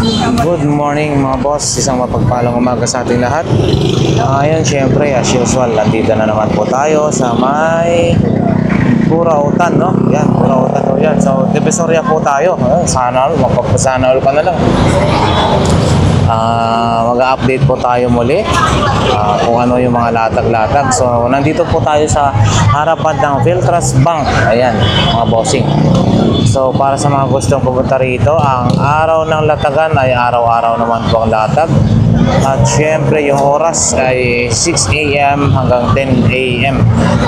Good morning mga boss, isang mapagpalang umaga sa ating lahat. Ngayon syempre as usual, nandito na naman po tayo sa may Burautan, no? Yan, Burautan po yan. So, Divisoria po tayo. Sana all, magpapasana all ka na lang. Mag-update po tayo muli kung ano yung mga latag-latag. So, nandito po tayo sa harapan ng Philtrust Bank. Ayan, mga bossing. So, para sa mga gustong pumunta rito, ang araw ng latagan ay araw-araw naman po ang latag. At syempre, yung oras ay 6 AM hanggang 10 AM.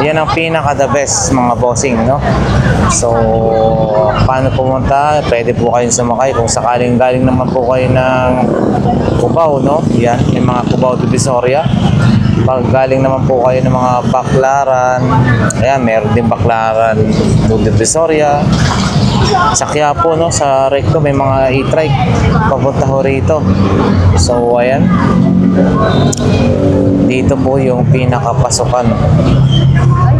Yan ang pinaka-the best, mga bossing, no? So, paano pumunta? Pwede po kayong sumakay kung sakaling galing naman po kayo ng Cubao, no? Yan, may mga Cubao Divisoria. Pag galing naman po kayo ng mga Baclaran, ayan, meron din Baclaran Divisoria. Sa Quiapo, no, sa Recto may mga e-trike papunta ho rito. So ayan, dito po yung pinakapasukan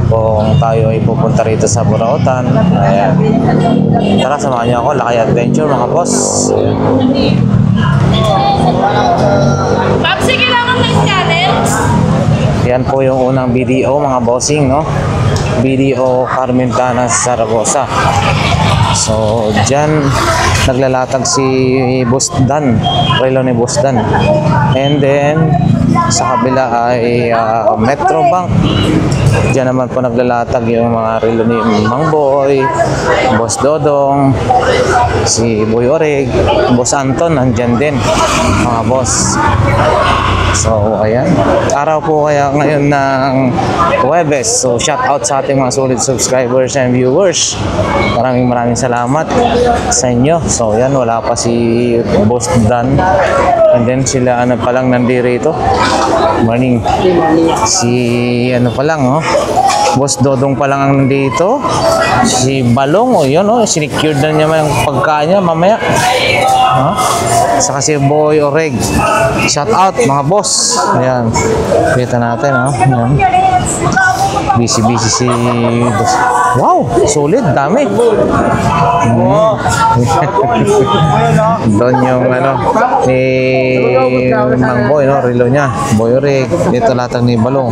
kung tayo ay pupunta rito sa Burautan. Ayan, tara, samahan niyo ako, Lakay Adventure mga boss. Ayan. Papsi, kailangan ng challenge? Yan po yung unang BDO mga bossing, no? BDO Carmentana Zaragoza. So, dyan naglalatag si Boss Dan, relo ni Boss Dan. And then, sa kabila ay Metro Bank. Dyan naman po naglalatag yung mga relo ni Mang Boy, Boss Dodong, si Boy Oreg, Boss Anton, nandyan din, mga boss. So, ayan. Araw po kaya ngayon ng Huwebes. So, shout out sa ating mga solid subscribers and viewers. Maraming salamat sa inyo. So, ayan. Wala pa si Boss Dan. And then, sila ano pa lang nandirito. Morning. Si ano pa lang, oh. Boss Dodong pa lang ang nandito. Si Balong, oh, yun, oh. Sinecured na niya yung pagkain niya mamaya. Huh? Saka si Boy Oreg. Shout out mga boss. Ayan. Kita natin, ha. Ayan. Busy si boss. Wow, solid, dami. Doon yung ano ni Mang Boy, no, relo niya. Boy Oreg. Dito latag ni Balong.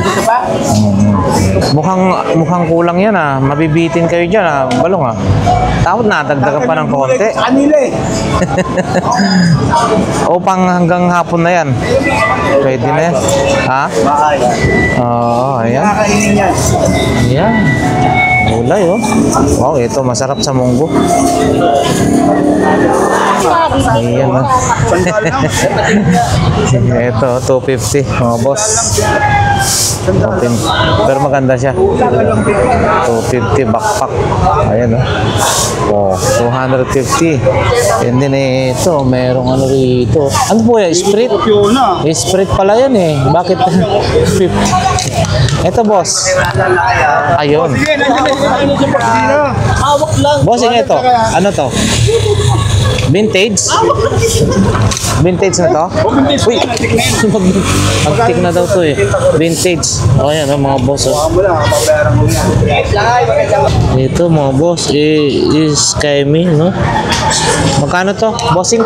Mukhang kulang yan, ah. Mabibitin kayo dyan, ah, Balong, ah. Tapos nadagdagan pa ng konti. O pang hanggang hapon na yan. Pwede na yan. Ha? Oo, ayan. Ayan. Gulay, oh. Wow, ito masarap sa munggo. Ayan, oh. Ito, 250, mga boss. Pero maganda siya. 250 backpack. Ayan, oh. Oh, 250. And then ito, merong ano rito. Ano po yan? Sprit? Sprit pala yan eh. Bakit 50? Ito, boss. Ayun. Bossing, ito. Ano to? Vintage? Vintage na to? Uy! Antik na daw to eh. Vintage. O yan, mga boss. Oh. Ito mga boss, is kay me, no? Magkano to, bossing?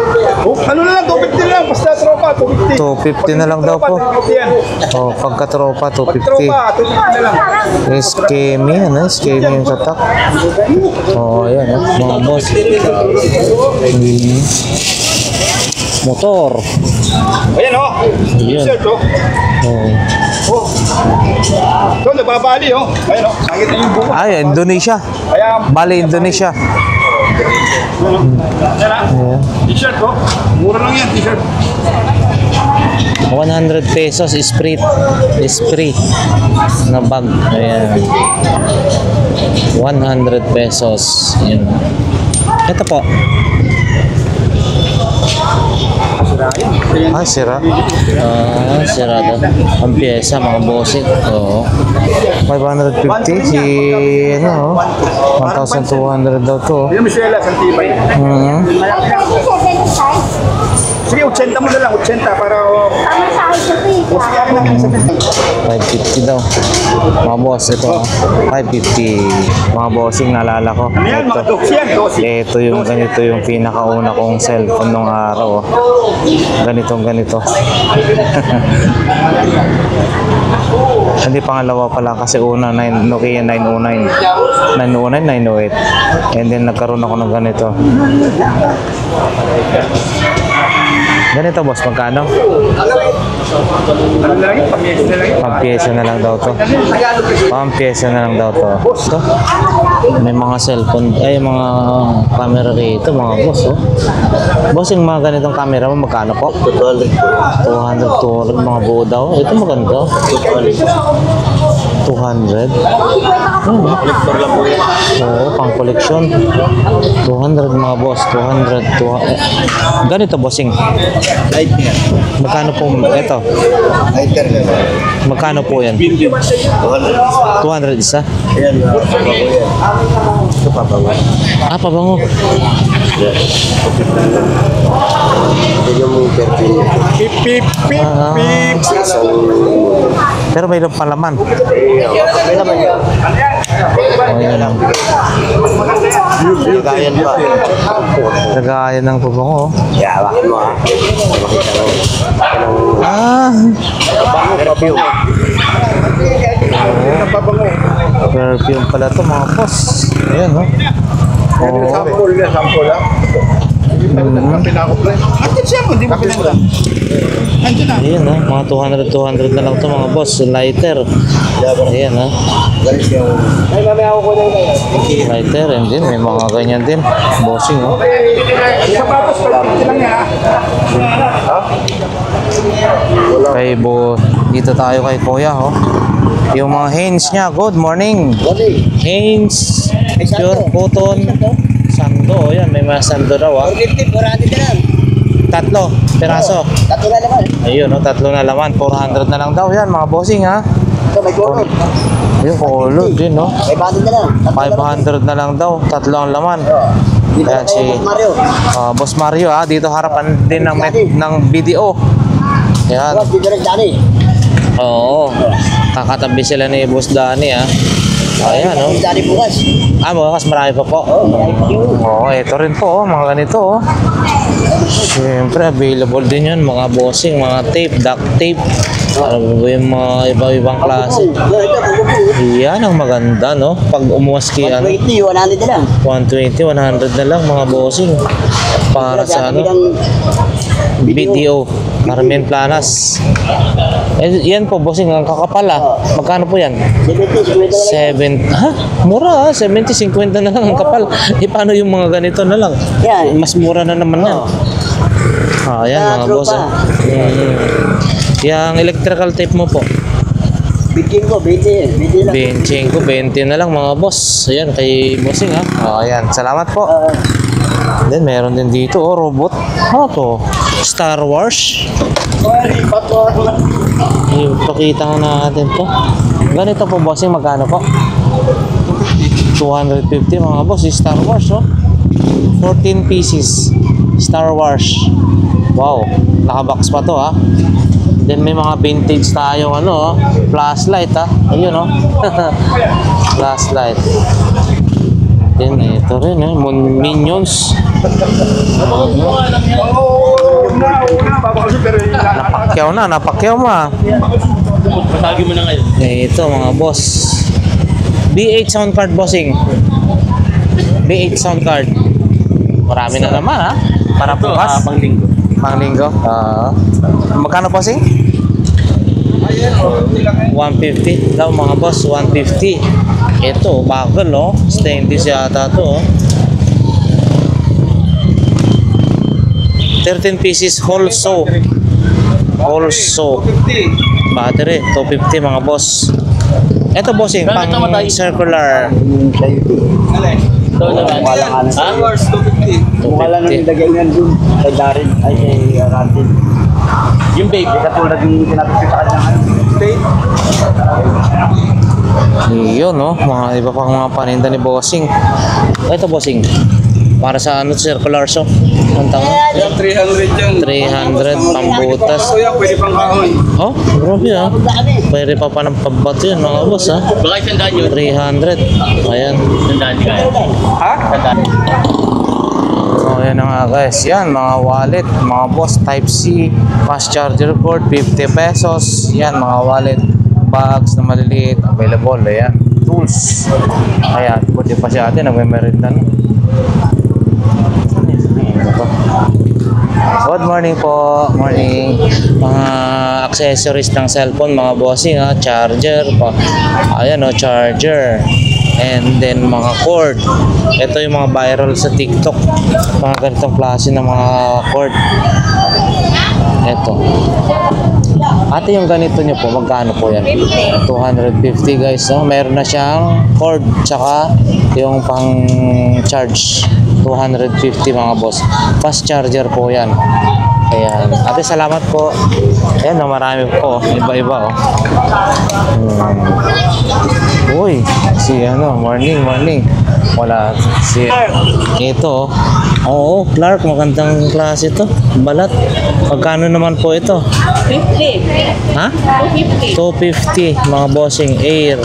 Ano na lang, 250 lang, basta tropa, 250. 250 na lang daw po. Oh, pagka tropa, 250. Tropa, 250 na lang. Skemi, ano? Skemi yung tatak. Oh, ayan, mga boss. Motor. Ayan o, t-shirt o. Oh. Ito, nababali o. Ayan o, nakita yung buka. Ay, Indonesia. Ayan. Bali, Indonesia. Ayan, t-shirt o. Mura lang yan, t-shirt. 100 pesos Esprit na bag. Ayan. 100 pesos. Ayan. Ito po. Ah, sira. Sira daw. Ang pyesa, mga bossing. Oo. 550. Si, ano, 1,200 daw to. Yung Michela, Santibay. Sige, 80 mo na lang, 80 para... Tama sa akin kasi. Sige, akin lang sa 550 daw. Mga boss, ito. 550. Mga bossing, naalala ko. Ano yan, mga Ito. dogs yan, dogs. Ito yung ganito yung pinakauna kong cellphone nung araw. Ganito. Hindi, pangalawa pala kasi una Nokia 909. 909, 908. And then nagkaroon ako ng ganito. Ganito boss, magkano? Ano lang yun, pamiyes na lang yun. Pampiyesa na lang daw to. Pampiyesa na lang daw to. Ito. May mga cellphone, ay mga camera rito mga boss. Oh. Boss, yung mga ganitong camera mo, magkano po? 200, mga buo daw. Ito maganda. 200. Oo, pang koleksyon. 200 mga boss. 200. Ganito bossing. Magkano po ito? Magkano po yan? 200 isa? Ito pabango. Ah, pabango. Ito yung perfume. Pip, pip, pip, Ah. pip. Pero mayroon palaman. May naman yan. Oh, yan lang. Lagayan pa. Lagayan ng pabango. Yawakin mo ha. Makita mo. Ah, Perfume. perfume pala to mga boss. Ayan, no? Oo. Sample yan, sample ha. Pinakop lang. Atin siya mo, di ba pinakop? Andiyan na. Ayan, no? Mga 200 na lang to mga boss. Lighter. Ayan, no? Galis yung... Ay, mamaya ako ko na yun. Lighter, and then may mga ganyan din. Bossing, oh. Sapatos, 50 lang yan ha. Kay dito tayo kay Kuya, oh. Yung mga Hanes niya, good morning. Hanes, pure cotton, sando, yan, may mga sando raw, ah. 450, 400 na lang. Tatlo, peraso. Tatlo na naman. Ayun, no, tatlo na laman, 400 na lang daw yan, mga bossing, ha. Ito, may gold. Ayun, color din, no. 500 na lang. Tatlo na lang. 500 na lang daw, tatlo ang laman. Dito Ayan, na tayo, si- Mario. Boss Mario, ha, dito harapan din ng BDO. Yan. Bukas, dito rin Johnny. Oo. Kakatabi sila ni Boss Danny, ha. Ayan, no. Johnny bukas. Ah, bukas marami pa po. Oo, ito rin po, mga ganito, oh. Siyempre, available din yan, mga bossing, mga tape, duct tape. Ano ba yung mga ibang klase. Yan ang maganda, no? Pag umuwas kay ano, 120, 100 na lang. 120, 100 na lang, mga bossing. Para sa ano, BDO, Carmen Planas. Eh, yan po, bossing, ang kakapal, ah. Magkano po yan? 70, 50 na lang. 7, ha? Mura, ha? 70, 50 na lang ang kapal. Eh, paano yung mga ganito na lang? Yan. Mas mura na naman yan. Ah, yan, mga boss, ah. Yung electrical tape mo po. Bikin ko, 20. 20 lang. Benching ko, 20 na lang, mga boss. Ayan, kay bossing, ha? Oh, ayan, salamat po. Then, meron din dito, oh, robot. Ano to? Star Wars. Ipakita nga natin to. Ganito po, bossing, magkano po? 250, mga boss. Star Wars, oh. 14 pieces. Star Wars. Wow, nakabox pa to, ha. Then may mga vintage tayo, ano, oh. Flashlight, ha. Ayun, oh. Flashlight. Then ito rin, eh. Minions. Napakyaw mo, ah. Patagi mo na ngayon. Ito, mga boss. B8 sound card, bossing. B8 sound card. Marami na naman, ha. Para bukas. Panglinggo. Panglinggo. Magkano, bossing? 150 daw, mga boss. 150. Ito, bagal, oh. Stainless yata to, oh. 13 pieces whole sew. Whole sew. Battery, 250, mga boss. Ito, bossing, pang circular. Ito naman. Ha? 250. Mukha lang nang ilagay yan dun. Kay Darin. Ay, kay Rantin. Yung baby. Katulad yung sinabi ko sa kanya. Yun, no? Mga iba pang mga paninda ni bossing. Ito, bossing. Para sa ano, circular so. Ang tawag? 300 yan. 300 pambutas. Kuya, pwede pang kahoy. Oh, grabe ah. Pwede pa pa ng pambato yun mga boss ah. Baka isang daan yun. 300. Ayan. Isang daan kaya. Ha? Isang daan. So yan na nga guys. Yan mga wallet, mga boss type C, fast charger cord, 50 pesos. Yan mga wallet. Bags na maliliit, available. Ayan. Tools. Ayan. Pwede pa siya atin. Nagme-merinda no? Good morning po. Morning. Mga accessories ng cellphone, mga bossing ha. Charger pa. Ayan o, charger. And then mga cord. Ito yung mga viral sa TikTok. Mga ganitong klase ng mga cord. Ito. Ate, yung ganito nyo po, magkano po yan? 250 guys. No? Meron na siyang cord. Tsaka yung pang charge. 250 mga boss. Fast charger po yan. Ayan. Ate, salamat po. Ayan, no, marami po. Iba-iba, oh. Uy, si ano, morning. Wala. Si ito, oh. Oo, Clark, magandang klase ito. Balat. Magkano naman po ito? 50. Ha? 250. 250, mga bossing air.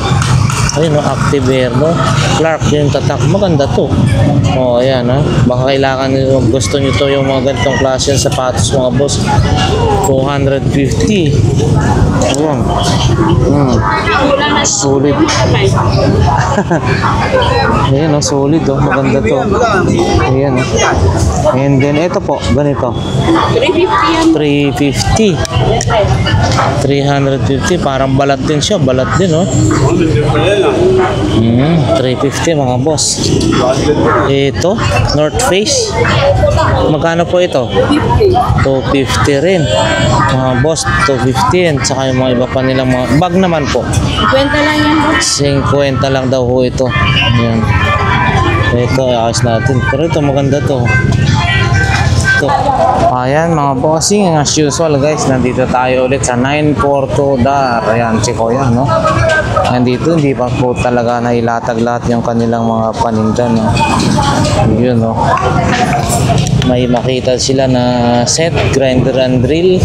Ayun, no, active air, no? Clark, yung tatak. Maganda to. Oh, ayan, ha? Baka kailangan nyo, gusto nyo to yung mga ganitong klase ng sapatos, mga boss. 250. Ayan. Solid. Ayan, no? Solid, oh. Maganda to. Ayan, oh. And then, ito po, ganito. 350 yan. 350. 350. Parang balat din siya. Balat din, oh. 350 mga boss. Ito, North Face. Magkano po ito? 250 rin. Mga boss, 250 yan. Tsaka yung mga iba pa nilang mga bag naman po. 50 lang yan. 50 lang daw po ito. Ayan. Ito, ayos natin. Pero ito, maganda to. Ito. Ayan mga bossing, as usual guys, nandito tayo ulit sa 942 Dar. Ayan, si Kuya, no? Nandito, hindi pa po talaga nailatag lahat yung kanilang mga paninda, no? Yun, no? May makita sila na set, grinder and drill.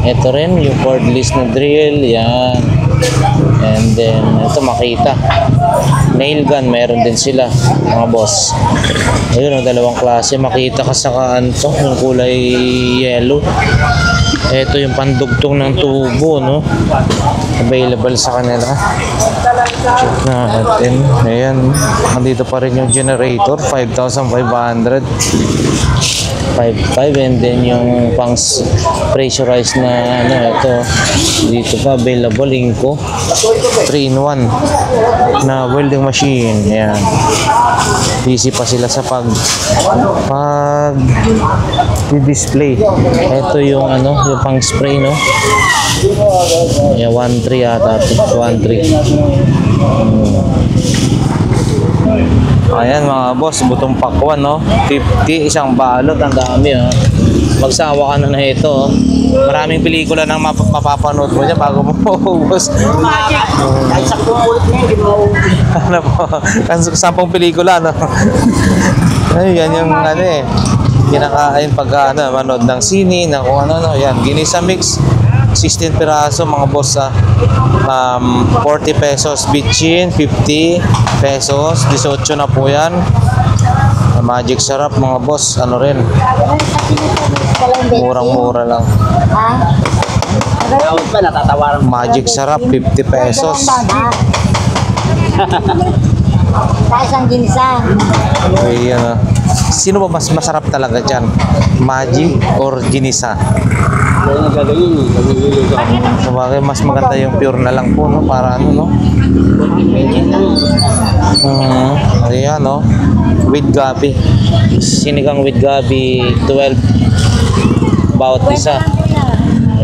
Ito rin, yung cordless na drill, yan. And then, ito makita. Nail gun, meron din sila, mga boss. Ayun, ang dalawang klase. Makita ka sa kanto, yung kulay yellow. Ito yung pandugtong ng tubo, no? Available sa kanila. Check natin. Ayan. Nandito pa rin yung generator. 5,500. 5,500. And then yung pang pressurized na ano, ito. Dito pa available. Inco. 3-in-1 na welding machine. Ayan. Busy pa sila sa pag display. Ito yung ano, yung pang spray, no? Yeah, 1.3 yata. 1.3. Ayan mga boss, butong pakwan, no? 50, isang balot. Ang dami, ha? Magsawa ka na ito, oh. Maraming pelikula nang mapapanood mo niya bago mo maubos. Kahit sa kumulit niya, hindi mo... Ano po? Sampung pelikula, no? Ay, yan yung ano eh. Kinakain pag ano, manood ng sine, ng kung ano, no? Yan, ginisa mix. 16 piraso mga boss, 40 pesos bitchin, 50 pesos, 18 na po yan. Magic sarap mga boss, ano rin, murang-mura lang. Dapat ba natatawaran mo? Magic sarap, 50 pesos. Sa isang ginisa. Ayan, sino ba mas masarap talaga dyan? Magic or ginisa? Kaya nagagayin eh. Sabagay, mas maganda yung pure na lang po, no? Para ano, no? Ayan, no? With gabi. Sinigang with gabi, 12 bawat isa.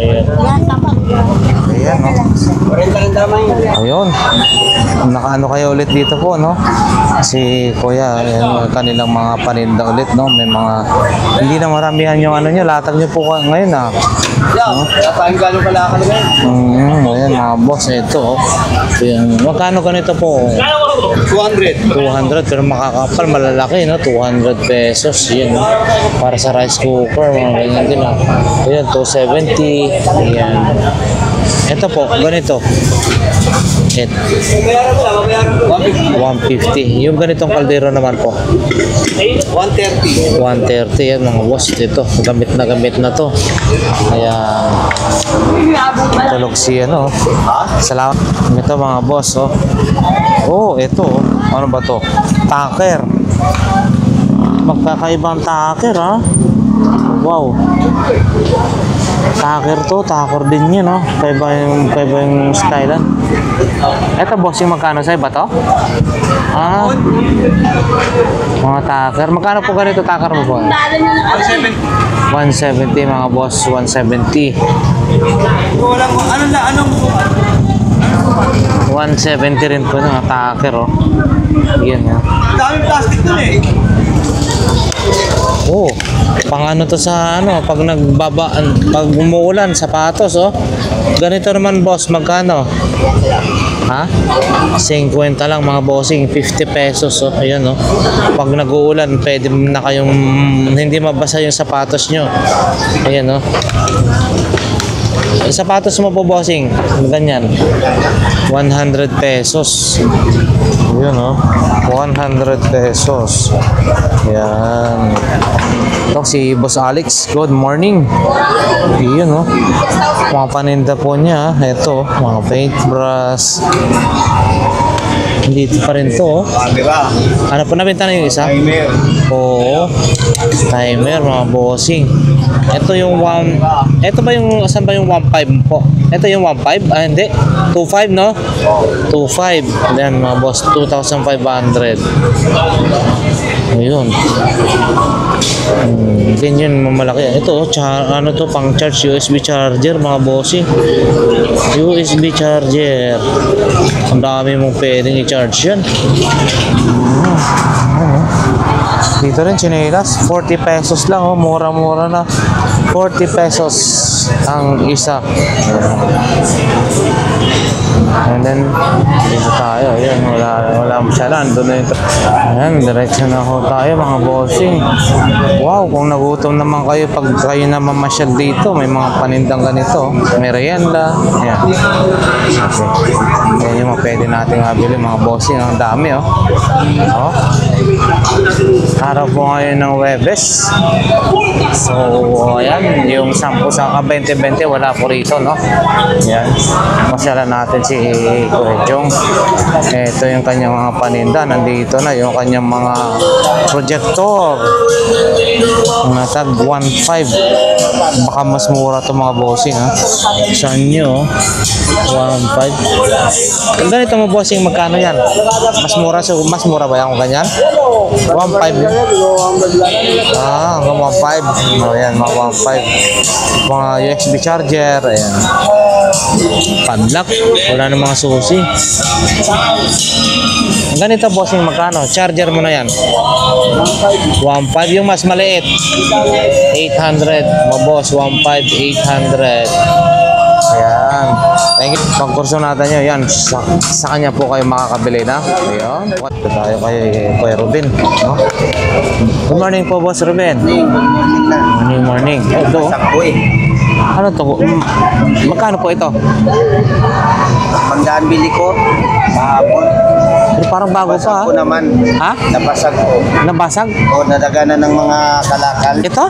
Ayan. Yan, tapak. Ayan, no? 40 ng damay. Ayun. Nakaano kayo ulit dito po, no? Si Kuya, ayan, kanilang mga paninda ulit, no? May mga, hindi na maramihan yung ano nyo, latag nyo po ngayon, ah. Yan, kapain gano'ng kalakal ngayon. Ayan, mga boss, ito, oh. Ayan. Magkano ganito po? 200. 200 pero makakapal, malalaki, no? 200 pesos, yun, no? Para sa rice cooker, mga ganyan din, no? Ayan, 270, ayan. Ito po, ganito. 150. Yung ganitong kaldero naman po. 130. 130 yan mga boss. Ito, gamit na to. Kaya, tulog si ano. Salamat. Ito mga boss, oh. Oh, ito, oh. Ano ba to? Taker. Magkakaibang taker, ha? Wow. Taker din yun, no? Kaiba yung style, ah. Ito, boss, yung magkano sa'yo ba to? Ah, mga taker. Magkano po ganito taker mo po? 170 mga boss, 170. 170 rin po ng taker, oh. Yan, oh. Daming plastic dun eh. Oh, pang ano to sa ano, pag pag umuulan, sapatos, oh. Ganito naman boss, magkano? Ha? 50 lang mga bossing, 50 pesos, oh. Ayan, oh. Pag nag-uulan, pwede na kayong hindi mabasa yung sapatos nyo. Ayan, oh. Yung sapatos mo po bossing, ganyan. 100 pesos. Yun, oh. 100 pesos. Yan. Ito si Boss Alex. Good morning. Yun, oh. Mga paninda po niya. Ito, mga paintbrush. Dito pa rin to, oh. Ano po, nabenta na yung isa? Oo. Timer, mga bossing. Ito yung ito ba yung, saan ba yung 1.5 po? Ito yung 1.5? Ah, hindi. 2.5, no? 2.5. Then, mga boss, 2,500. Ayun. Din yun, mamalaki. Ito, ano to, pang charge, USB charger, mga bossing. USB charger. Ang dami mong pwedeng i-charge yan. Dito rin, chinelas. 40 pesos lang, oh. Mura-mura na. 40 pesos ang isa. And then, dito tayo. Ayan, wala masyadong. Doon na ito. Ayan, diretso na ho tayo, mga bossing. Wow, kung nagutom naman kayo, pag kayo na mamasyal dito, may mga panindang ganito. Merienda. Ayan. Okay. Ayan yung mga pwede natin mabili, mga bossing. Ang dami, oh. Oh. Araw po ngayon ng Webes. So, ayan, yung 10 sa 20-20 wala po rito, no? Ayan. Masyalan natin si Kuya Jong. Ito yung kanyang mga paninda. Nandito na yung kanyang mga projector. Natag 1.5. Baka mas mura to mga bossing, ha? Saan nyo? 1.5. Ganito mo bossing, magkano yan? Mas mura, so mas mura ba yan kung ganyan? 1.5. Ah, hanggang 1.5. O yan, mga 1.5. Mga USB charger, ayan. Padlock, wala na mga susi. Ganito bossing, magkano? Charger mo na yan. 1.5 yung mas maliit. 800. Mga boss, 1.5, 800. Ayan. Thank you. Pangkurso natin nyo. Yan. Sa kanya po kayo makakabili na. Ayan. Ito tayo kay Kuya Ruben. No? Good morning po, Boss Ruben. Morning, morning. Ito. Ano to? Magkano po ito? Mandaan bili ko. Kahapon. Pero parang bago Nabasag pa, ko naman. ha? Nabasag ko. Nabasag? O nadaganan ng mga kalakal. Ito?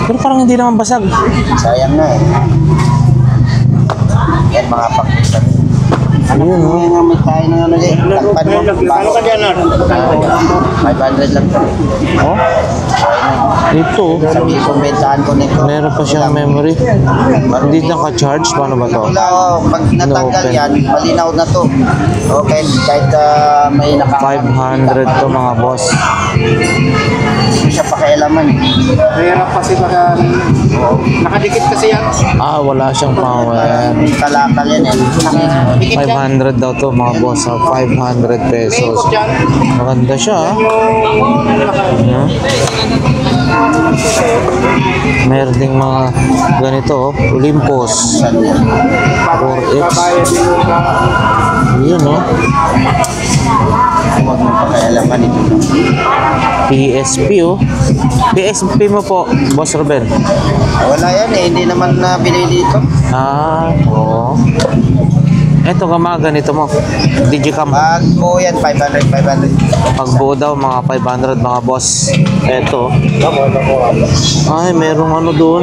Pero parang hindi naman basag. Sayang na eh. Yan mga pakistan. Ayun, oh. Yan may tayo na ano eh. Takpan mo. Paano ka dyan? 500 lang. Oh? Ito. Sabi ko, bentahan ko nito. Meron pa siyang memory. Hindi naka-charge. Paano ba to? Wala oh, pag natanggal No, yan, malinaw na to. Okay, kahit may 500 to mga boss. Hindi siya pakialaman. Mahirap kasi baka nakadikit kasi yan. Ah, wala siyang power. May kalakal yan eh. 500 daw to mga boss. 500 pesos. Maganda siya, ah. Meron ding mga ganito, oh. Olympus. 4X. Yun, oh. Huwag mo pakialaman ito. PSP, oh. PSP mo po, Boss Ruben. Wala yan eh, hindi naman na binili dito. Ah, oo. Eto ka mga ganito mo. Digicam. Pag po yan, 500. Pagbuo daw, mga 500 mga boss. Eto. Ay, merong ano doon.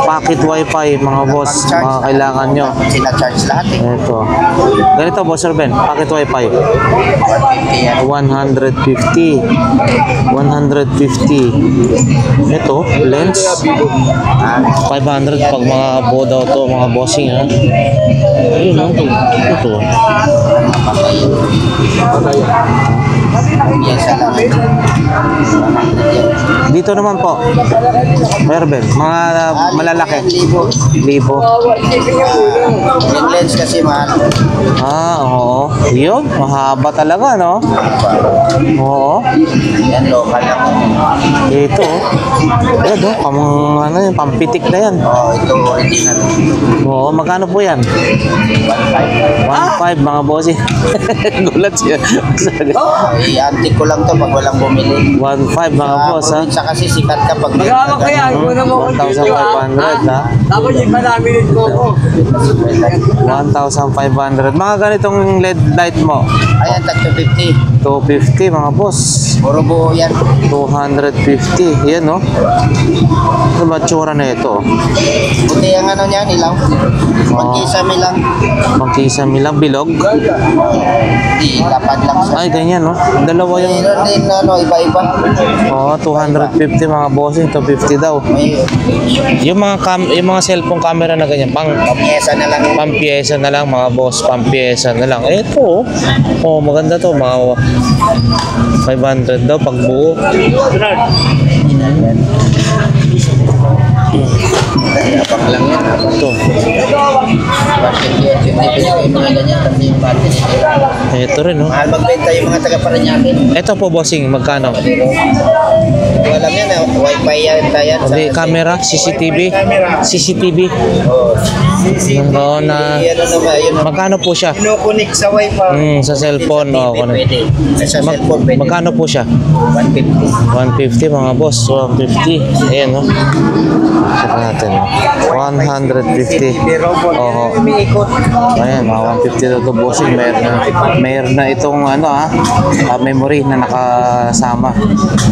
Pocket wifi mga boss. Mga kailangan nyo. Sina-charge lahat eh. Eto. Ganito Boss Ruben, pocket wifi. 150 yan. 150. 150. Ito, lens. 500 pag mga buo daw to, mga bossing ha. Ayun ha. Ito. Yan sa lang. 100 yan. Dito naman po. Meron, mga malalaki. Libo. Yung lens kasi mahal. Ah, oo. Yun, mahaba talaga, no? Oo. Yan, local lang. Ito. Yan, no? Ano yun, pampitik na yan. Oh, ito original. Oo, magkano po yan? 1.5 mga bossing. Gulat siya. I-antik ko lang to pag walang bumili. 1.5 mga boss, ha? Probinsya kasi sikat ka pag Magkano kaya? Kung na mo 1,500, ha? Tapos yung malamin ko ko. 1,500. Mga ganitong LED light mo. Ayan, tag 250. 250 mga boss. Puro buo yan. 250. Yan, no? Ano ba tsura na ito? Buti ang ano niyan, ilaw. Magkisami lang. Magkisami lang, bilog. Di, lapad lang sa... Ay, ganyan, no? Dalawa yung... Mayroon din, ano, iba-iba. Oo, 250 mga bossing. 250 daw. May Yung mga cellphone camera na ganyan, pamyesa na lang. pampiyesa na lang mga boss, pampiyesa na lang. Ito, oh, maganda to, mga 500 daw pag buo. Abang lang yan. Ito, Yung mga ganyan, kasi yung battery. ito rin, no? Mahal magbenta yung mga taga-Paranaque. Ito po, bossing, magkano? Hindi ko alam yan, wifi yan tayo. Hindi, camera, CCTV. CCTV. Oh. Oo, na... Ano naman, yun. Magkano po siya? Kinukunik sa wifi. Sa cellphone, oh, Pwede. Sa cellphone pwede. magkano po siya? 150. 150 mga boss, 150. Ayan, no? Check natin, no? 150. Oo. Umiikot. Ayan, mga 150 daw to bossing. Mayroon na itong ano memory na nakasama.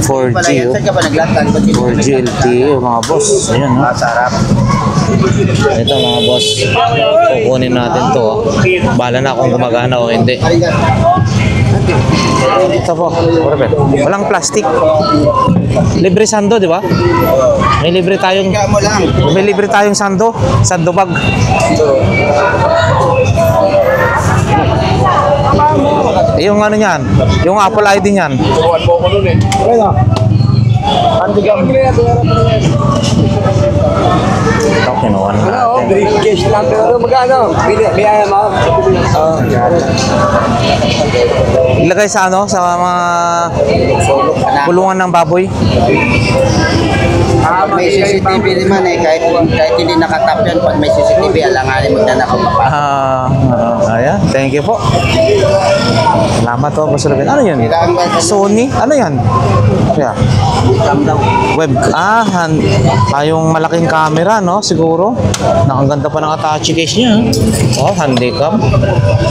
4G, oh. Saan ka ba naglatag? 4G LTE, oh, mga boss. Ayan, no? Masarap. Ito mga boss, kukunin natin to. Oh. Bahala na kung gumagana o hindi. Ito po, walang plastic. Libre sando, di ba? May libre tayong sando bag. Yung ano niyan, yung Apple ID niyan. Turuan mo ko nun eh. Ito, kinuha na natin. Briefcase lang pero magkano? Biyaya mo? Ilagay sa ano, sa mga kulungan ng baboy. May CCTV naman eh, kahit hindi nakatap yan, pag may CCTV, alanganin magnanakaw pa. Ayan, thank you po. Salamat po, Boss Ruben. Ano yun? Kailangan ba sa Sony? Ano yan? Yeah. Web. Yung malaking camera, no? Siguro. Ang ganda pa ng attache case niya. Oh, handicap.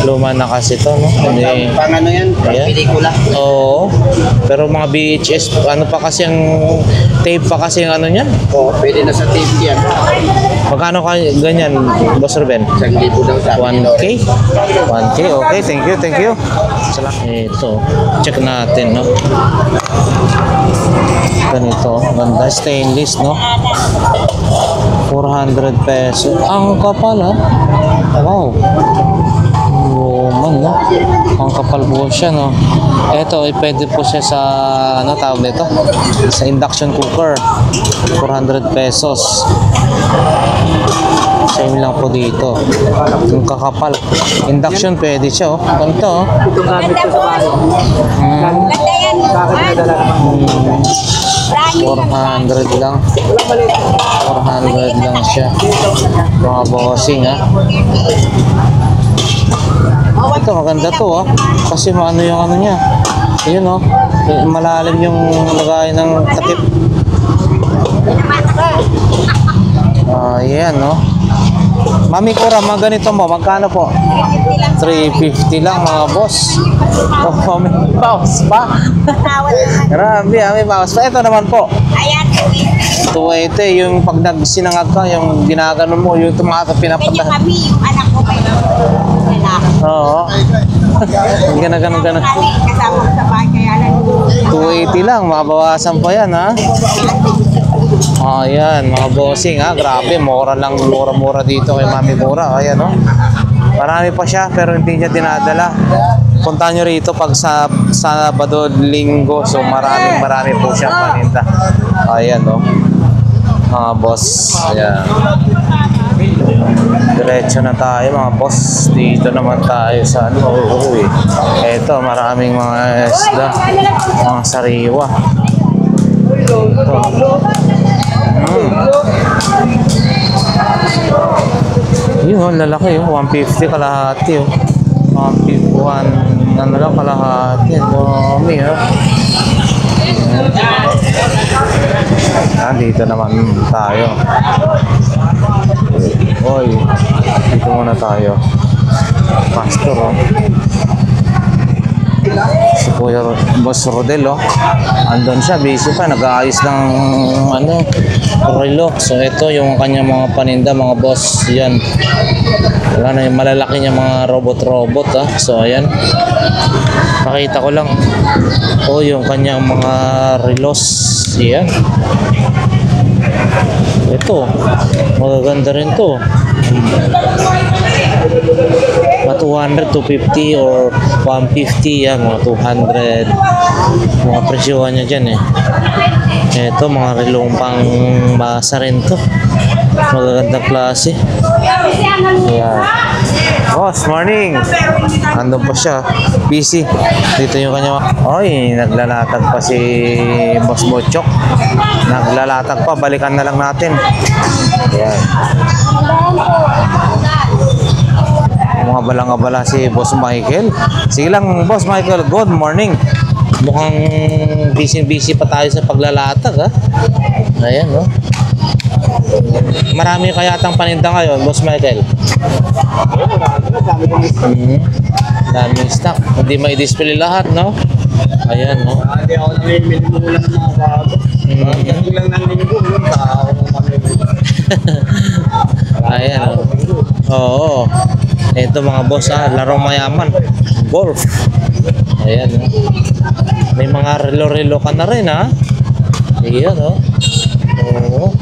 Luma na kasi to, no? Hindi. pang ano yan, pang Yeah. pelikula. Oo. Pero mga VHS, ano pa kasi ang tape pa kasi ang ano niyan? Oo, pwede na sa tape yan. Magkano ka ganyan, Boss Ruben? 1,000 daw sa akin. 1K? 1K, okay. Thank you. Salamat. Ito, check natin, no? Ganito, ganda. Stainless, no? 400 peso. Ang kapal, ha? Wow. Woman, no? Ang kapal po siya, no? Ito, pwede po siya sa, ano tawag nito? Sa induction cooker. 400 pesos. Same lang po dito. Yung kakapal. Induction pwede siya oh. Ganito oh. Ito gamit ko sa bahay. Ganda yan. Bakit nadala naman? 400 lang. 400 lang siya. Mga bossing ha. Ito maganda to oh. Kasi maano yung ano niya. Ayun oh. Malalim yung lagay ng takip. Ayan no. Mami Cora, mga ganito mo, magkano po? 350 lang mga boss. Oh, may bawas pa. Grabe, may bawas pa. Ito naman po. Ayan, 280, yung pag nagsinangag ka, yung ginaganon mo, yung tumakas ganyan pinapata. kami, yung anak ko may lalaki. Oo. Ganun. Kami kasama ko sa bahay, kaya lang 280 lang, mabawasan pa yan ha. Ayan, mga bossing ha. Grabe, mura dito kay Mami Cora. Ayan oh. Marami pa siya pero hindi niya dinadala. Punta nyo rito pag sa Sabado, Linggo. So marami po siyang paninda. Ayan oh. Mga boss. Ayan. Diretso na tayo mga boss. Dito naman tayo sa ano. Eto, maraming mga isda. Mga sariwa. Yun oh, lalaki oh. 150 kalahati oh. 151 ano lang kalahati. Dami oh. Dito naman tayo. Oy, dito muna tayo. Pastor oh. Si Kuya Boss Rodel oh. Andun siya, busy pa, nag-aayos ng ano, relo. So ito yung kanyang mga paninda mga boss. Yan. Wala na yung malalaki niya mga robot ah. So ayan. Pakita ko lang. Oh, yung kanyang mga relos. Yan. Ito. Magaganda rin to. Mga 200, 250 or 150 yan, mga 200 mga presyohan niya dyan eh. Ito mga relong pang masa rin to, magagandang klase. Ayan. Boss, morning. Andun pa siya, busy. Dito yung kanya. Oy, naglalatag pa si Boss Bochok. Naglalatag pa, balikan na lang natin. Ayan. Mga balang-abala si Boss Michael. Sige lang, Boss Michael, good morning. Mukhang busy pa tayo sa paglalatag ha. Ayan no. Marami kaya atang paninda ngayon, Boss Michael. Daming stock. Hindi mai-display lahat no. Ayan no. Hindi ako namimili mo lang ng mga bago. Hindi lang ng linggo, yung tao ng pamilya. Ayan no. Oo. Ito mga boss ha, larong mayaman. Golf. Ayan no. May mga relo-relo ka na rin ha. Ayan no. Oo.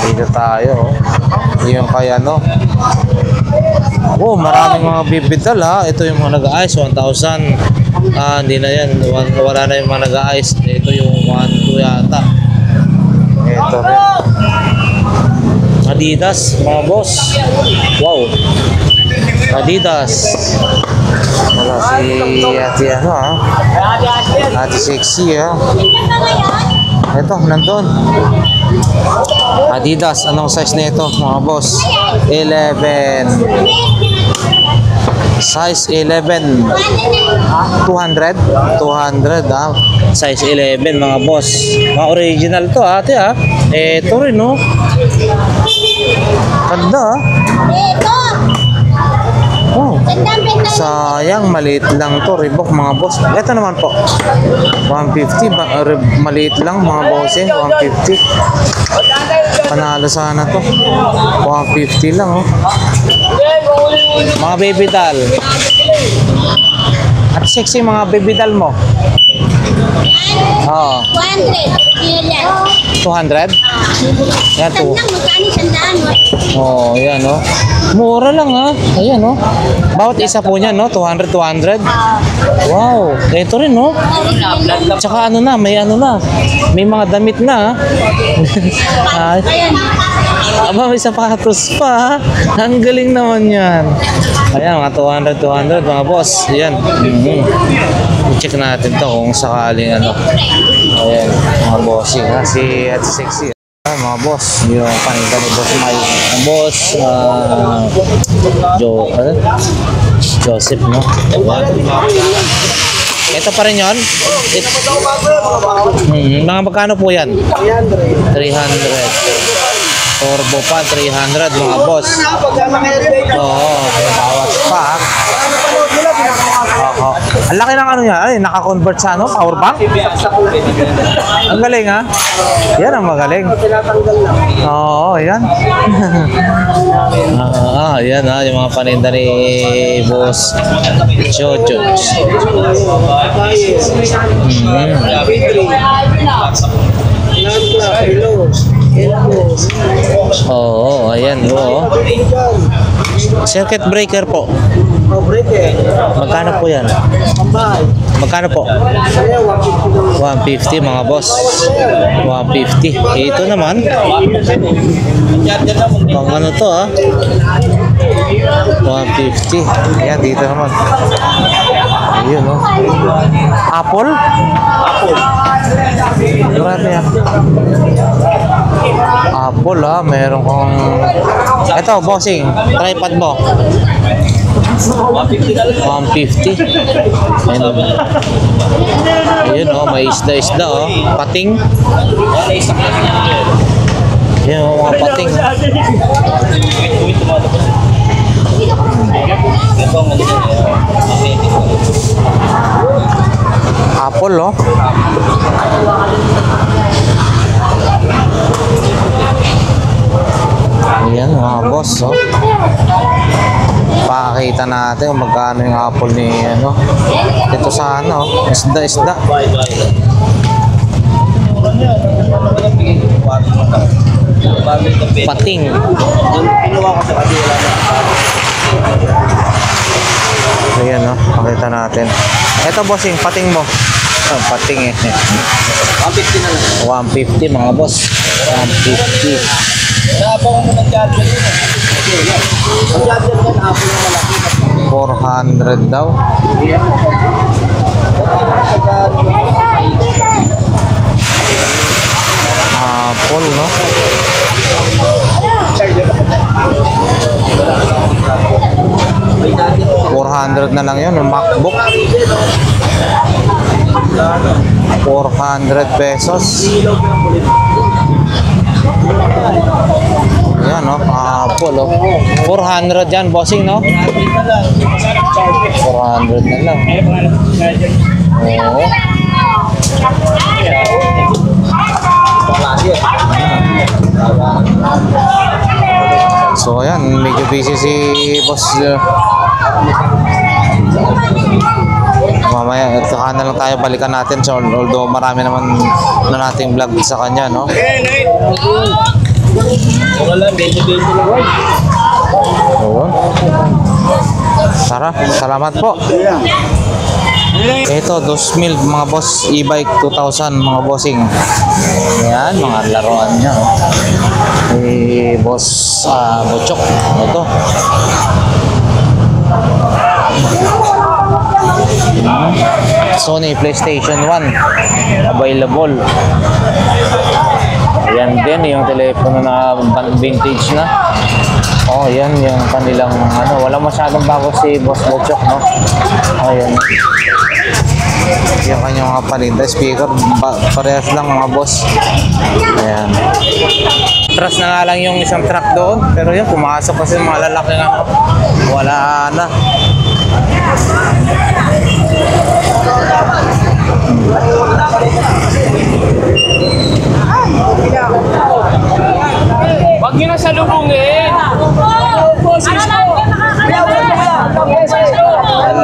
Dito tayo. Yung kaya no. Oh, maraming mga bibidal ha. Ito yung mga nag-ice 1,000. Hindi na yan. Wala na yung mga nag-ice. Ito yung 1,2 yata. Ito rin. Adidas, mga boss. Wow. Adidas. Wala si Ate ano ha. Ate Sexy ha. Ito, nandun. Adidas, anong size na ito mga boss? 11. Size 11. 200? 200 ha. Size 11 mga boss. Mga original to ate ha. Ito rin no. Ganda ha. Oh. Sayang, maliit lang to. Reebok mga boss. Ito naman po. 150. Maliit lang mga bossing. 150. Panalo sana to. 150 lang oh. Mga baby doll. At sexy mga baby doll mo. Oo. 200. Yan. 200? Yan, Saan lang, magkano sandaan? Oh, yan, no? Mura lang, ha? Ayan, no? Bawat isa po niyan, no? 200, 200. Wow, ito rin, no? Tsaka ano na, may ano na. May mga damit na, ha? Ayan. Aba, may sapatos pa, ha? Ang galing naman yan. Ayan, mga 200, 200, mga boss. Ayan. I-check natin to kung sakaling ano. Ayan, mga bossing, ha? Si Ate Sexy. Mga boss, yung paninda ni Boss Mike. Boss, Joseph, no? Ito pa rin yun? Mga magkano po yan? 300. Turbo pa, 300 mga boss. Oo, bawas pa. Oo. Ang laki ng ano niya, ay, naka-convert sa ano, power bank? Ang galing, ha? Yan ang magaling. Oo, yan. Yan, ha, yung mga paninda ni Boss Jojo. Oo, ayan, oo. Circuit breaker po. Magkano po yan? Magkano po? 150 mga boss. 150. Ito naman. Pang ano to, ha? 150. Ayan, dito naman. Ayun, no? Apple? Apple. Grabe yan. Apple, ha? Meron kang... Ito, bossing. Tripod mo. 150. Ayun, oh, may isda-isda, oh. Pating. Ayun, oh, mga pating. Apple, oh. Ayan, mga boss, oh. Pakita natin kung magkano yung apple ni ano. Ito sa ano, isda-isda. Pating. Ayan, no, pakita natin. Ito, bossing, pating mo. Oh, pating, eh. 150 na lang. 150 mga boss. 150. Naabang mo ng charger yun. Ang charger yan, apple na malaki. 400 daw. Apple, no? May dati mo. 400 na lang yun, yung MacBook. 400 pesos. Yan, no? Apple, oh. 400 yan, bossing, no? 400 na lang. Oo. So, ayan, medyo busy si boss. Mamaya, saka na lang tayo balikan natin. So, although marami naman na nating vlog sa kanya, no? Wala lang, 20-20 lang. Oo. Tara, salamat po. Ito, 2,000 mga boss, e-bike 2,000 mga bossing. Ayan, mga laruan niya. Oh. Boss Bochok. Ito. Sony PlayStation 1 available. Ayan din yung telepono na vintage na. Oh, yan yung kanilang ano, wala masyadong bago si Boss Bochok, no? Ayan. Yung kanyang mga paninda, speaker, parehas lang mga boss. Ayan. Atras na nga lang yung isang truck doon, pero yun, pumasok kasi mga lalaki nga, wala na. Huwag nyo na salubungin!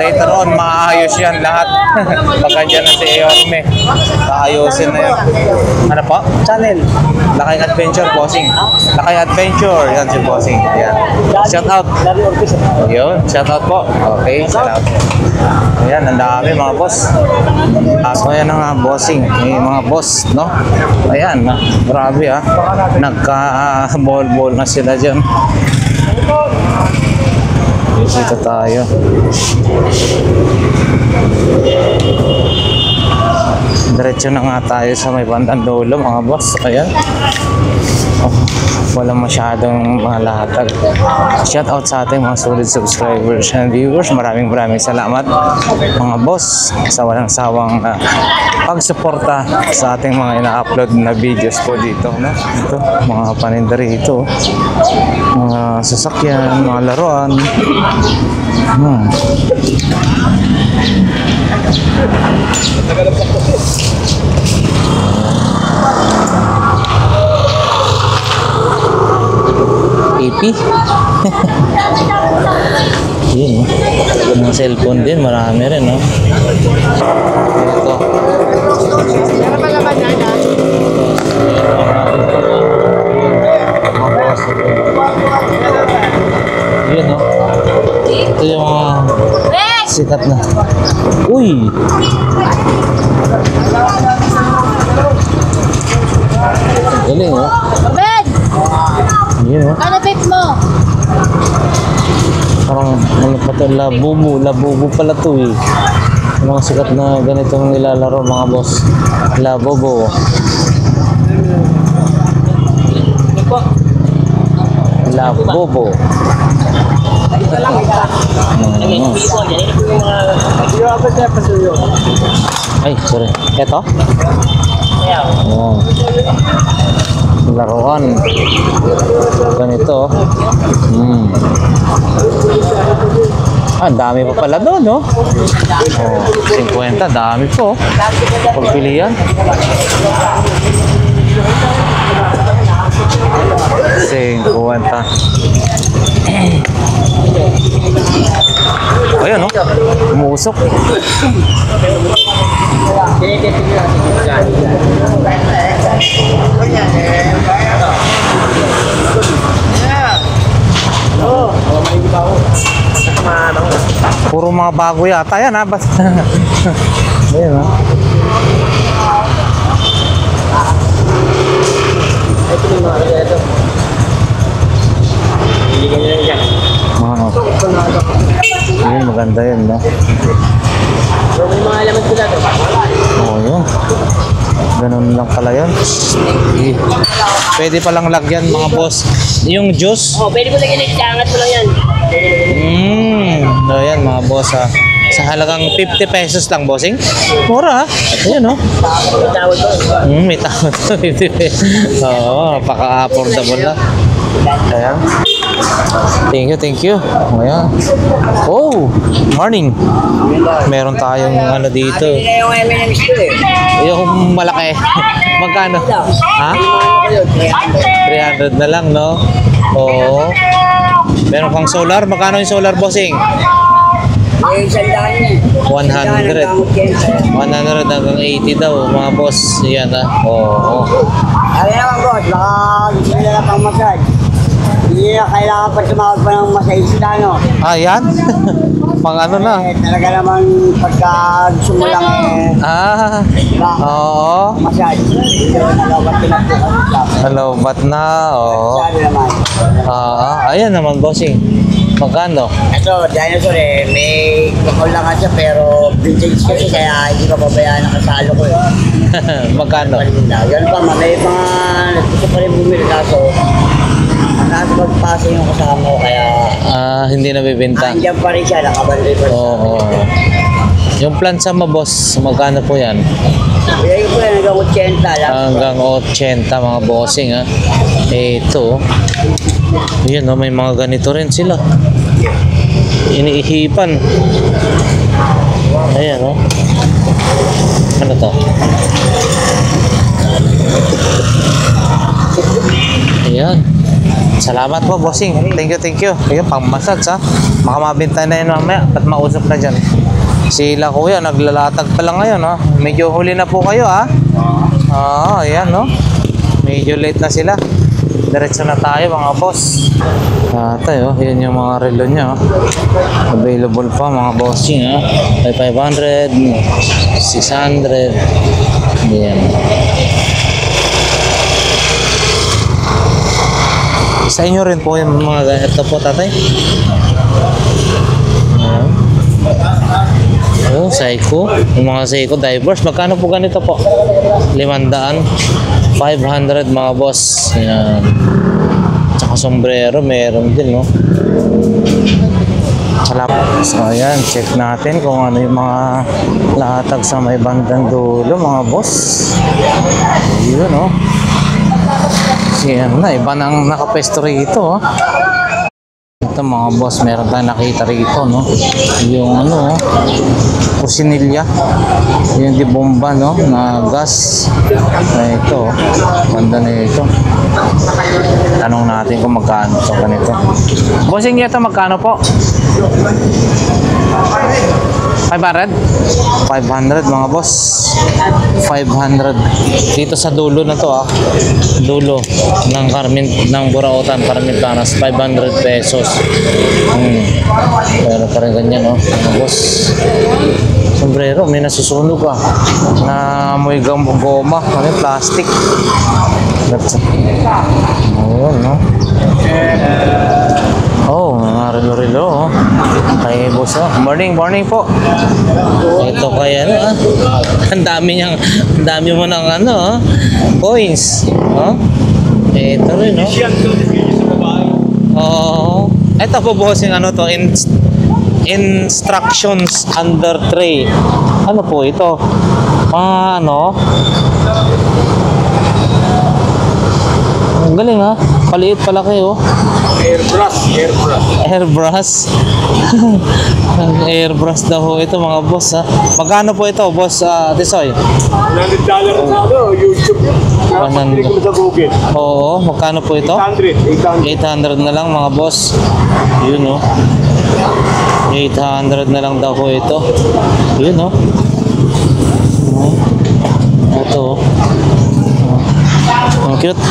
Late later on, maayos yan lahat. Pagka dyan na si Yorme, maayusin na yan. Ano po? Channel. Lakay Adventure, bossing. Lakay Adventure, yan si bossing. Yan. Shout out. Yun, shout out po. Okay, shout out. Ayan, ang dami mga boss. So ayan na nga, bossing. May mga boss, no? Ayan, grabe ah. Nagka-ball-ball na sila dyan. Dito tayo. Diretso na nga tayo sa may bandang dulo mga boss. Ayan. Oh, walang masyadong mga lahatag. Shout out sa ating mga solid subscribers and viewers. Maraming salamat mga boss sa walang sawang pagsuporta sa ating mga ina-upload na videos po dito, no? Ito, mga paninda rito, mga sasakyan, mga laruan. AP. Yun, mga cellphone din, marami rin, no? Ito. Yun, no? Ito yung mga sikat na. Uy! Galing, no? Ben! Yun, no? Ano pick mo? Parang ano pa ito, labubu pala ito eh. Yung mga sikat na ganitong nilalaro mga boss. Labubu. Labubu. Ay, sorry. Ito? Oh. Laruan. Ganito. Ang dami pa pala doon, no? Oh, 50, dami po. Pagpilian. 50. Ayun, no? Umusok. Puro mga bago yata yan, ha? Ayun, ha? Ayun, maganda yun, no? May mga alaman sila to. Oo, yun. Ganun lang pala yun. Eh, pwede palang lagyan mga boss. Yung juice. Oh, pwede mo lang yan, iangat mo lang yan. Ayan mga boss ha. Sa halagang 50 pesos lang, bossing. Mura ha. Ayan, no? May tawad ko. May tawad to, 50 pesos. Oo, napaka-affordable lang. Ayan. Thank you. Ayan. Oh, morning. Meron tayong ano dito. Yung M&M's ko eh. Yung malaki. Magkano? Ha? 300 na lang, no? Oo. Meron kang solar. Magkano yung solar, bossing? Eh, sandaan niya. 100 hanggang 80 daw, mga boss. Yan, ha? Oo. Ano naman, boss? Baka gusto nila na pang massage. Hindi na kailangan pa tumawag pa ng masahista, no? Ah, yan? Pang ano na? Eh, talaga naman pagka gusto mo lang eh, Ah, diba? oo. Massage. So, nalabat ko na po kami sa akin. Hello, ba't na? Oo. Sabi naman. Ayan naman, bossing. Magkano? Ito, dinosaur eh, may kakul lang siya pero vintage kasi kaya hindi ka pabayaan ng kasalo ko eh. Magkano? Yan pa, may mga gusto pa rin bumili kaso nasa magpasa yung kasama ko kaya Hindi nabibenta. andyan pa rin siya, nakabanday pa rin. Oo. Yung plansa mo, boss, magkano po yan? Bigay ko yan hanggang 80 lang. Hanggang 80 mga bossing, ha? Ito. Yan, no, may mga ganito rin sila. Iniihipan. Ayan, no? Ano to? Ayan. Salamat po, bossing. Thank you. Ayun, pang-massage ha. Baka mabenta na yun mamaya at mausap na dyan. Sila kuya, naglalatag pa lang ngayon ha. Medyo huli na po kayo ha. Oo, ayan no. Medyo late na sila. Diretso na tayo mga boss. Tayo, yun yung mga relo niya. Available pa mga bossing ha. 500, 600. Ayan. Sa inyo rin po yung mga ito po tatay. Ayan. Oh, Seiko. Yung mga Seiko divers. Magkano po ganito po? 500. 500 mga boss. Ayan. Tsaka sombrero meron din no. Salamat. So ayan, check natin kung ano yung mga latag sa may bandang dulo mga boss. Yun no. Yan na, iba nang nakapesto rito. Ito mga boss, meron tayong nakita rito, no? Yung ano, kusinilya. Yung di bomba, no? Na gas. Ito, banda na ito. Tanong natin kung magkano ito ganito. Bossing ito, magkano po? 500? 500 mga boss. 500 dito sa dulo na to dulo ng ng Burautan Carmentanas, 500 pesos. Pero pa rin ganyan mga boss. Sombrero may nasusunog na amoy goma, ano yung plastic. Ayun no. Oh, mga relo-relo kay boss Morning po. Ito kaya ang dami mo ng coins. Ito rin ito po boss yung to instructions under tray. Ano po ito? Ang galing paliit pala kayo. Airbrush. Airbrush daw ho ito mga boss Magkano po ito boss Tisoy? $100 sa YouTube. Napakita sa Google. Oo, magkano po ito? 800 na lang mga boss. Yun 800 na lang daw po ito. Yun ito ang cute.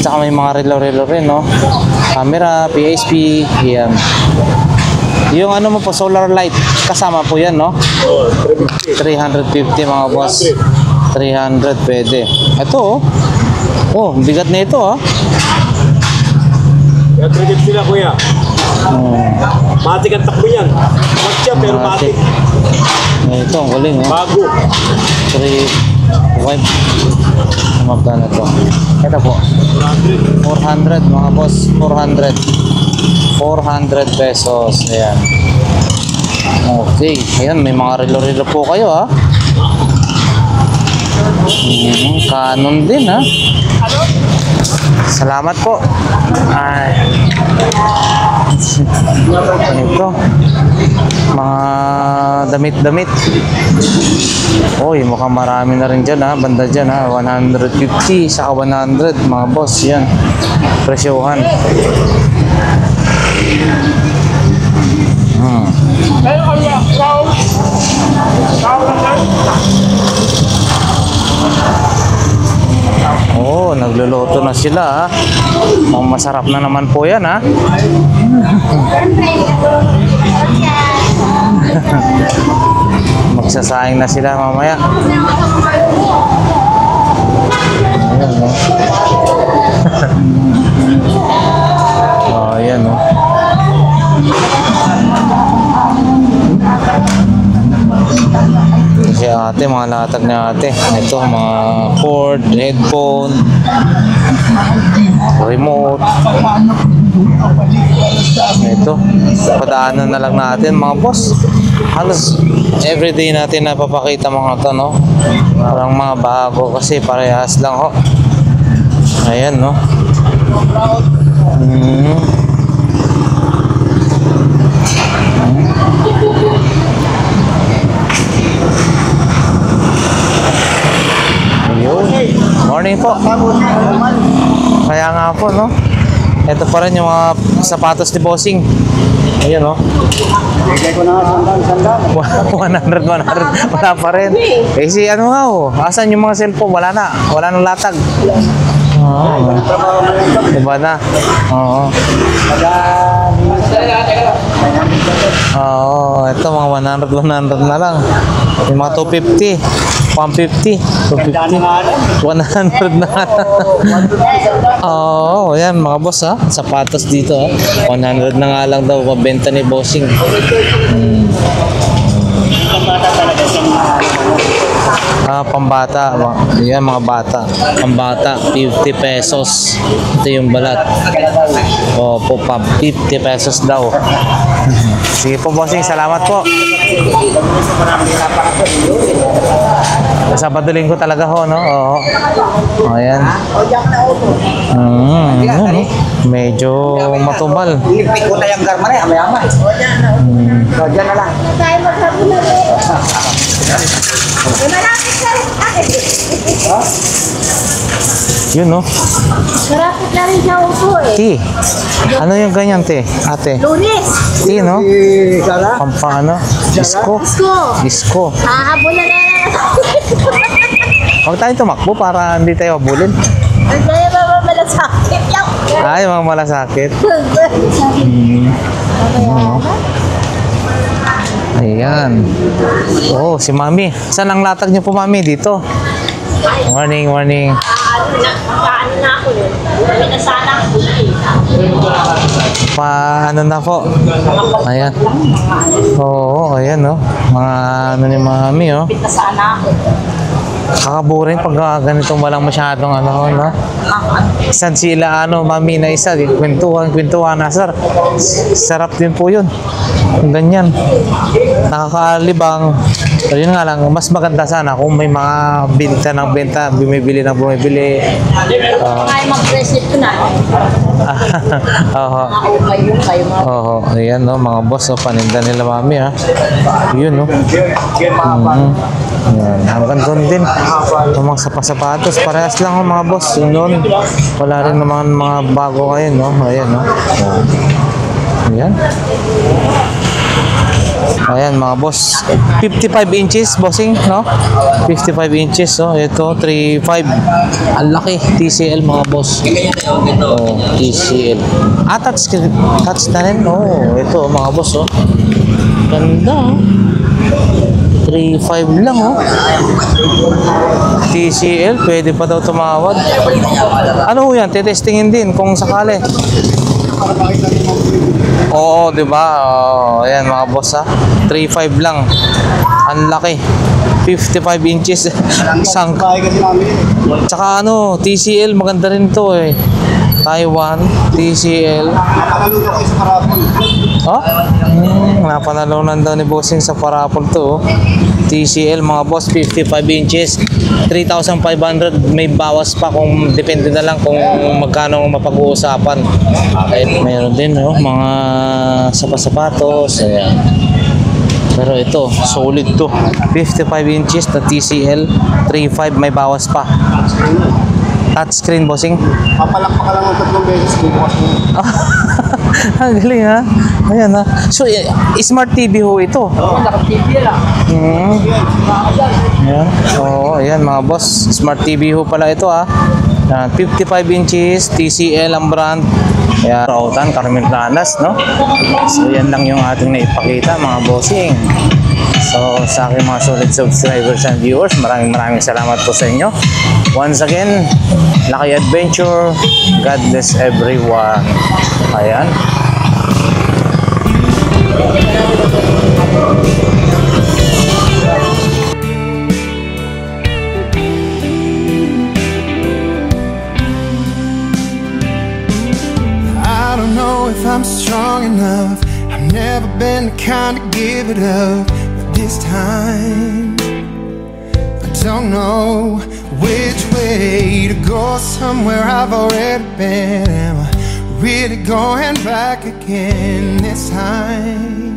Tsaka may mga relo-relo rin camera, PSP, yan. Yung mo po, solar light, kasama po yan 350 mga boss. 300 pwede. Ito bigat na ito Kaya 350 na kuya. Matik ang takbo yan. Matcha pero matik. Ito, ang galing Bago. 3 magkano to? Ito po 400 mga boss. 400 pesos. Ayan. Okay. Ayan, may mga relo-relo po kayo Canon din Salamat po. Ito mga damit-damit. Mukhang marami na rin dyan banda dyan 150 saka 100 mga boss. Yan presyohan. Nagluluto na sila masarap na naman po yan Magsasaing na sila mamaya. Ayan si ate, mga latag ni ate. Ito, mga cord, headphone, remote. Ito, padaanan na lang natin mga boss. Halos everyday natin napapakita mga ito parang mga bago kasi parehas lang ayan Morning po. Kaya nga po Ito pa rin yung mga sapatos ni Bossing. Ayun, oh. Bigay ko na nga sandal. 100. Wala pa rin. Eh, si ano nga, oh. Asan yung mga cellphone? Wala na. Wala nang latag. Oo. Diba na? Oo. Oo. Ito, mga 100 na lang. Yung mga 250. 150. 250. 100 na. Oo. Yan, mga boss, ha. Sapatos dito, ha. 100 na nga lang daw mabenta ni Bossing. Pambata. Yan, mga bata. Pambata, 50 pesos. Ito yung balat. Opo, 50 pesos daw. Sige po, Bossing. Salamat po. Sabado Linggo talaga ho, no? Oo. Ayan. Yan, no? Medyo matubal. Pinipik ko na yung garma na, amay-amay. So, dyan na lang. Tayo magsabi na rin. Malapit na rin akin. Yun, no? Malapit na rin siya upo eh. Ti. Ano yung ganyan, te? Ate. Lunes. Ti, no? Sala? Pampano? Disco. Isko. Disco. Hahabol na lang. Huwag tayo tumakbo para hindi tayo abulin. Ang kaya mamalasakit yung. Ay, mga malasakit. Ayan. Oh, si Mami. Saan ang latag niyo po, Mami? Dito. Morning. Paano na ako yun? Pinasana ako. Ano na po? Ayan. Oo, ayan, no? Mga ano ni Mami, oh. Pinasana ako. Kakaburin pag ganitong walang masyadong ano, no? San sila, Mami na isa. Kwentuhan na, sir. Sarap din po yun. Ganyan. Nakakalibang. Pero yun nga lang, mas maganda sana kung may mga benta, bumibili. Kaya mag-receive ko na. Oo. Kayo mga. Oo, ayan, no, mga boss, oh, paninda nila Mami, ha. Yun, no. Ayan, hanggang doon din. Yung mga sapatos, parehas lang, mga boss. Yun doon. Wala rin naman mga bago ngayon, no. Ayan, no. Ayan. Ayan, mga boss. 55 inches, bossing, no? 55 inches, oh. Ito, 3.5. Ang laki. TCL, mga boss. Oh, TCL. Touch na rin. Oh, ito, mga boss, oh. Ganda, oh. 3.5 lang, oh. TCL, pwede pa daw tumawad. Ano yan? Tetestingin din kung sakali. Oo, di ba? Ayan, mga boss, ha. 3.5 lang. Ang laki. 55 inches. Sang. Tsaka TCL, maganda rin to, eh. Taiwan, TCL. Napakaluto kayo sa karapon. Oh? Napanalunan daw ni Bossing sa parapol to, oh. TCL, mga boss, 55 inches. 3,500, may bawas pa kung depende na lang kung magkano mapag-uusapan. Kahit mayroon din, oh, mga sapatos. Ayan. Pero ito, solid to. 55 inches na TCL, 3.5, may bawas pa. Touchscreen, Bossing. Papalakpak ka lang ng 3 beses. Bubukas mo. Ang galing, ha? Ayan, ha? So, smart TV ho ito. Oo, naka-TV lang. Ayan. Oo, ayan, mga boss. Smart TV ho pala ito, ha? 55 inches, TCL ang brand. Kaya, Rautan, Carmen Planas, no? So, yan lang yung ating naipakita, mga bossing. So, sa aking mga solid subscribers and viewers, maraming salamat po sa inyo. Once again, Lucky Adventure. God bless everyone. Ayan. I don't know if I'm strong enough. I've never been the kind to give it up. But this time, I don't know which way to go. Somewhere I've already been. Am I really going back again this time?